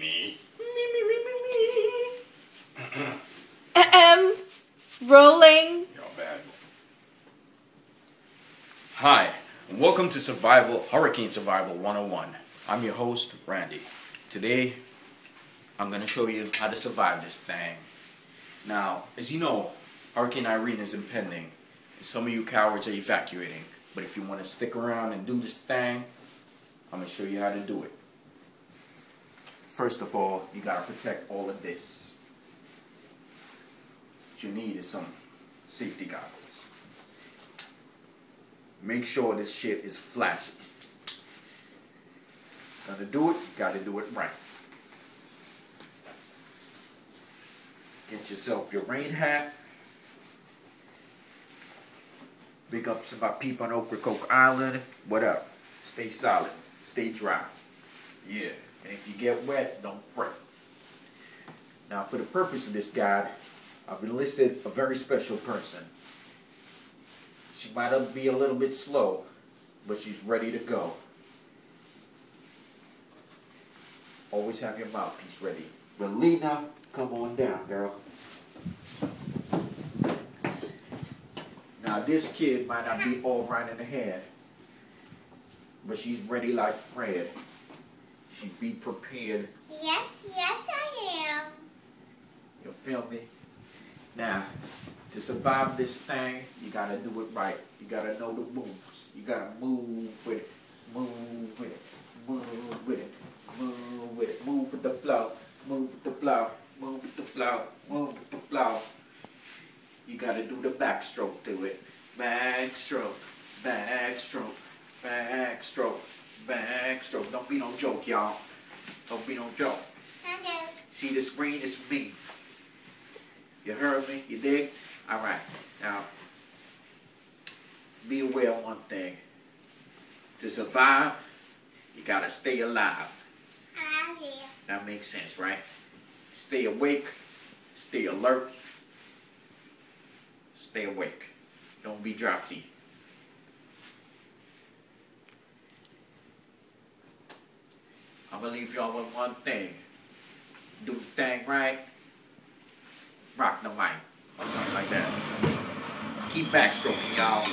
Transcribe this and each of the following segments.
me. Rolling. You're bad. Hi, and welcome to Hurricane Survival 101. I'm your host, Randy. Today, I'm going to show you how to survive this thing. Now, as you know, Hurricane Irene is impending, and some of you cowards are evacuating. But if you want to stick around and do this thing, I'm going to show you how to do it. First of all, you got to protect all of this. What you need is some safety goggles. Make sure this shit is flashing. Gonna do it, you gotta do it right. Get yourself your rain hat. Big ups to my people on Ocracoke Island. What up? Stay solid, stay dry. Yeah, and if you get wet, don't fret. Now, for the purpose of this guide, I've enlisted a very special person. She might be a little bit slow, but she's ready to go. Always have your mouthpiece ready. Relina, come on down, girl. Now, this kid might not be all right in the head, but she's ready like Fred. She be prepared. Yes, I am. You feel me? Now, to survive this thing, you gotta do it right. You gotta know the moves. You gotta move with it, move with it, move with it, move with it, move with the flow, move with the flow, move with the flow, move with the flow. You gotta do the backstroke to it. Backstroke, backstroke, backstroke, backstroke. Don't be no joke, y'all. Don't be no joke. See, the screen is me. You heard me? You dig? Alright. Now, be aware of one thing. To survive, you gotta stay alive. That makes sense, right? Stay awake. Stay alert. Stay awake. Don't be drowsy. I'm gonna leave y'all with one thing. Do the thing right. Rock the mic, or something like that. Keep backstroking, y'all.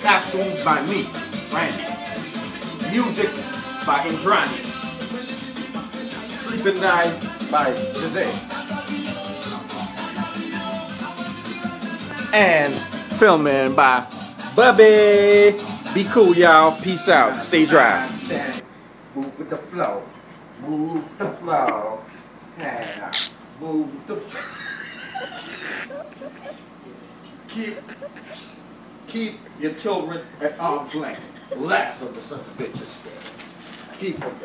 Costumes by me, Randy. Music by Indrani. Sleeping Night by Jose. And filming by Bubby. Be cool, y'all. Peace out. Stay dry. Move with the flow. Move with the flow. Yeah. Move with the flow. Keep your children at arm's length. Less of the sons of bitches. Keep them.